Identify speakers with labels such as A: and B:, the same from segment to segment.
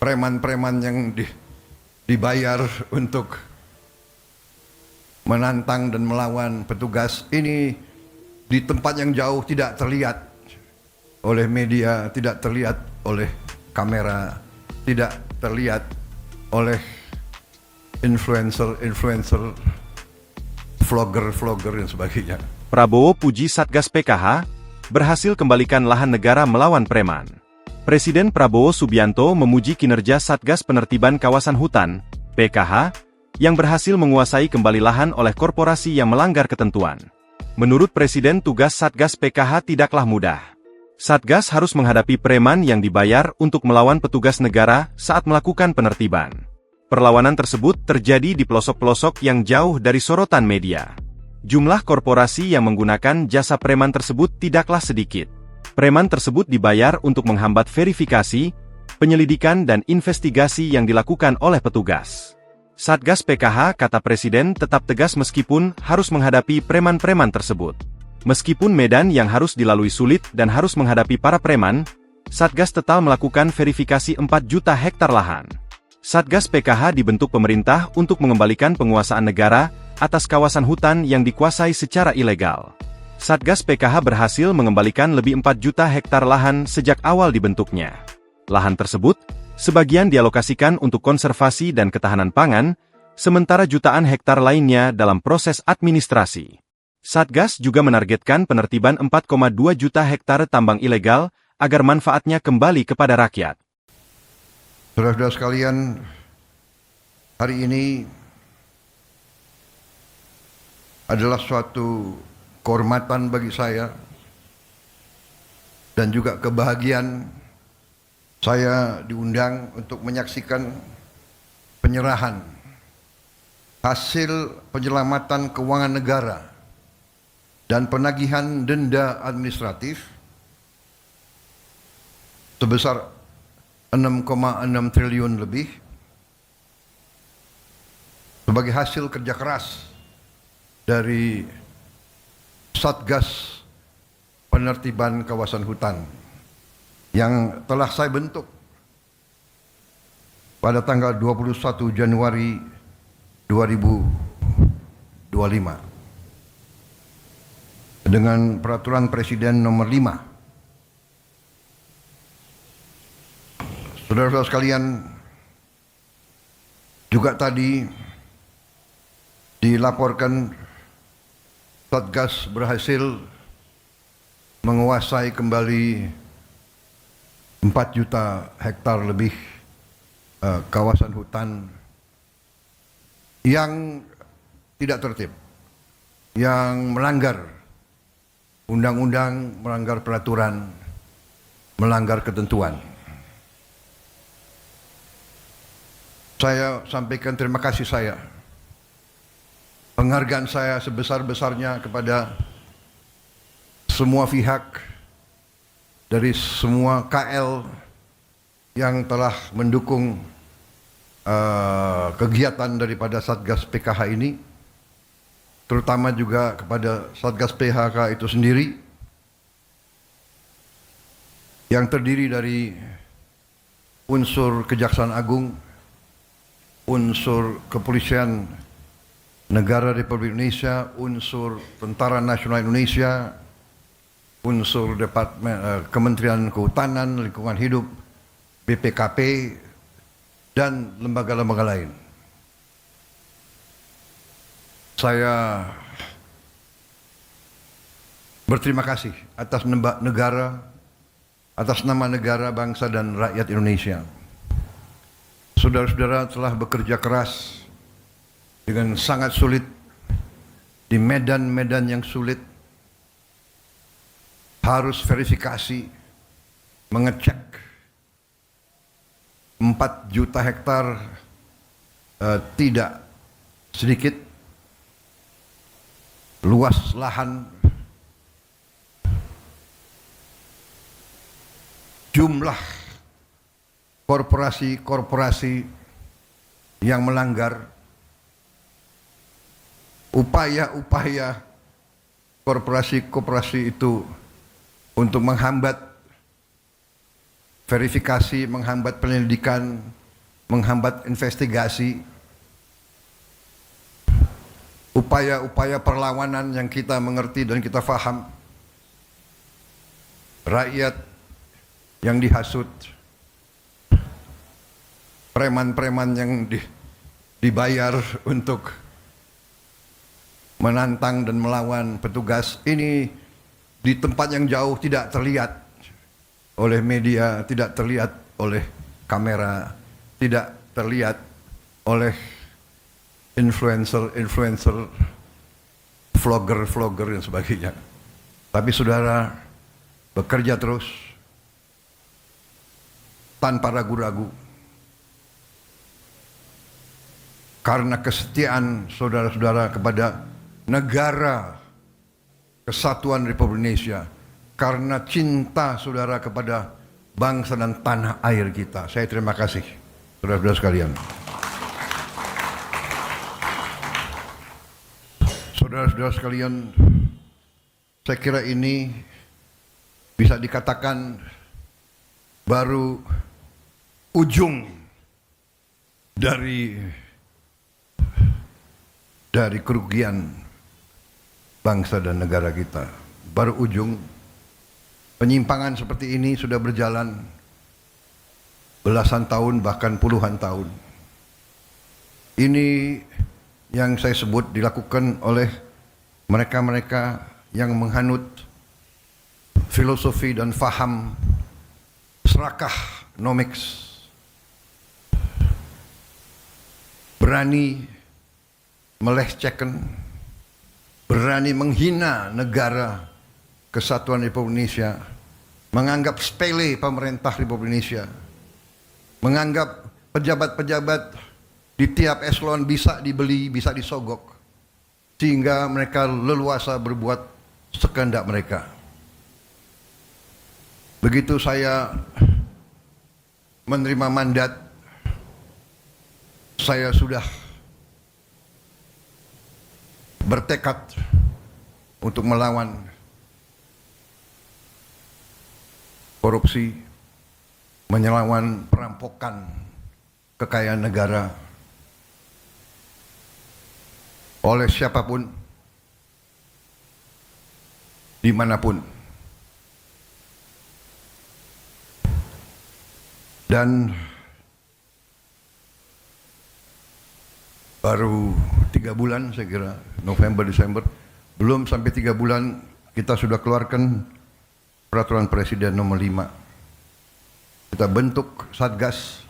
A: preman-preman yang dibayar untuk menantang dan melawan petugas ini di tempat yang jauh tidak terlihat oleh media, tidak terlihat oleh kamera, tidak terlihat oleh influencer, vlogger dan sebagainya.
B: Prabowo puji Satgas PKH, berhasil kembalikan lahan negara melawan preman. Presiden Prabowo Subianto memuji kinerja Satgas Penertiban Kawasan Hutan, PKH, yang berhasil menguasai kembali lahan oleh korporasi yang melanggar ketentuan. Menurut Presiden, tugas Satgas PKH tidaklah mudah. Satgas harus menghadapi preman yang dibayar untuk melawan petugas negara saat melakukan penertiban. Perlawanan tersebut terjadi di pelosok-pelosok yang jauh dari sorotan media. Jumlah korporasi yang menggunakan jasa preman tersebut tidaklah sedikit. Preman tersebut dibayar untuk menghambat verifikasi, penyelidikan dan investigasi yang dilakukan oleh petugas. Satgas PKH, kata Presiden, tetap tegas meskipun harus menghadapi preman-preman tersebut. Meskipun medan yang harus dilalui sulit dan harus menghadapi para preman, Satgas tetap melakukan verifikasi 4 juta hektar lahan. Satgas PKH dibentuk pemerintah untuk mengembalikan penguasaan negara atas kawasan hutan yang dikuasai secara ilegal. Satgas PKH berhasil mengembalikan lebih 4 juta hektar lahan sejak awal dibentuknya. Lahan tersebut, sebagian dialokasikan untuk konservasi dan ketahanan pangan, sementara jutaan hektar lainnya dalam proses administrasi. Satgas juga menargetkan penertiban 4,2 juta hektar tambang ilegal agar manfaatnya kembali kepada rakyat.
A: Saudara-saudara sekalian, hari ini adalah suatu kehormatan bagi saya dan juga kebahagiaan saya diundang untuk menyaksikan penyerahan hasil penyelamatan keuangan negara dan penagihan denda administratif sebesar 6,6 triliun lebih sebagai hasil kerja keras dari Satgas Penertiban Kawasan Hutan yang telah saya bentuk pada tanggal 21 Januari 2025 dengan Peraturan Presiden Nomor 5. Saudara-saudara sekalian, juga tadi dilaporkan Satgas berhasil menguasai kembali 4 juta hektar lebih kawasan hutan yang tidak tertib, yang melanggar undang-undang, melanggar peraturan, melanggar ketentuan. Saya sampaikan terima kasih saya, penghargaan saya sebesar-besarnya kepada semua pihak dari semua KL yang telah mendukung kegiatan daripada Satgas PKH ini, terutama juga kepada Satgas PKH itu sendiri yang terdiri dari unsur Kejaksaan Agung, unsur Kepolisian Negara Republik Indonesia, unsur Tentara Nasional Indonesia, unsur Kementerian Kehutanan, Lingkungan Hidup, BPKP, dan lembaga-lembaga lain. Saya berterima kasih atas negara, atas nama negara, bangsa, dan rakyat Indonesia. Saudara-saudara telah bekerja keras dengan sangat sulit di medan-medan yang sulit, harus verifikasi, mengecek 4 juta hektar tidak sedikit luas lahan, jumlah korporasi-korporasi yang melanggar, upaya-upaya korporasi-korporasi itu untuk menghambat verifikasi, menghambat penyelidikan, menghambat investigasi, upaya-upaya perlawanan yang kita mengerti dan kita faham, rakyat yang dihasut, preman-preman yang dibayar untuk menantang dan melawan petugas, ini di tempat yang jauh tidak terlihat oleh media, tidak terlihat oleh kamera, tidak terlihat oleh influencer, vlogger dan sebagainya. Tapi saudara bekerja terus tanpa ragu-ragu karena kesetiaan saudara-saudara kepada negara kesatuan Republik Indonesia, karena cinta saudara kepada bangsa dan tanah air kita. Saya terima kasih saudara-saudara sekalian. Saudara-saudara sekalian, saya kira ini bisa dikatakan baru ujung dari kerugian bangsa dan negara kita. Baru ujung. Penyimpangan seperti ini sudah berjalan belasan tahun, bahkan puluhan tahun. Ini yang saya sebut dilakukan oleh mereka-mereka yang menghanut filosofi dan faham serakah nomics, berani melecehkan, berani menghina negara kesatuan Republik Indonesia, menganggap sepele pemerintah Republik Indonesia, menganggap pejabat-pejabat di tiap eselon bisa dibeli, bisa disogok, sehingga mereka leluasa berbuat sekehendak mereka. Begitu saya menerima mandat, saya sudah bertekad untuk melawan korupsi, menyelawan perampokan kekayaan negara oleh siapapun, dimanapun. Dan baru 3 bulan saya kira, November, Desember, belum sampai 3 bulan kita sudah keluarkan Peraturan Presiden nomor 5. Kita bentuk Satgas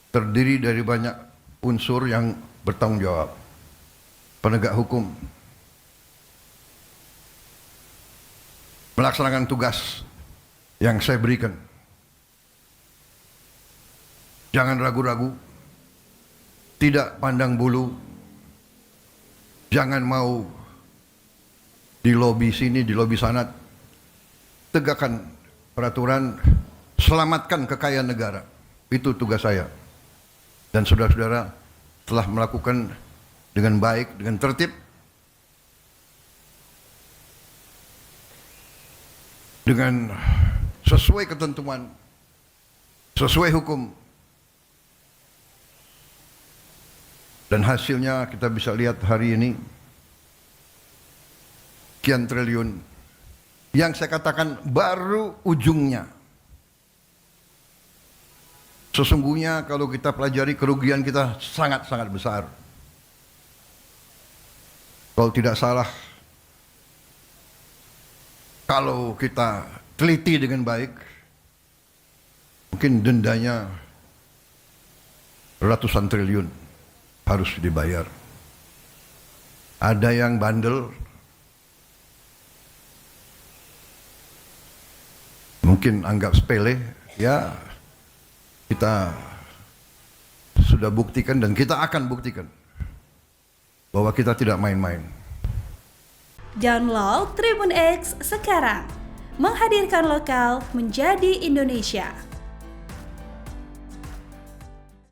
A: terdiri dari banyak unsur yang bertanggung jawab. Penegak hukum, melaksanakan tugas yang saya berikan. Jangan ragu-ragu, tidak pandang bulu, jangan mau di lobi sini, di lobi sana. Tegakkan peraturan, selamatkan kekayaan negara. Itu tugas saya. Dan saudara-saudara telah melakukan dengan baik, dengan tertib, dengan sesuai ketentuan, sesuai hukum. Dan hasilnya kita bisa lihat hari ini, sekian triliun. Yang saya katakan baru ujungnya. Sesungguhnya kalau kita pelajari, kerugian kita sangat-sangat besar. Kalau tidak salah, kalau kita teliti dengan baik, mungkin dendanya ratusan triliun harus dibayar. Ada yang bandel, mungkin anggap sepele, ya kita sudah buktikan dan kita akan buktikan bahwa kita tidak main-main.
C: Download Tribun X sekarang, menghadirkan lokal menjadi Indonesia.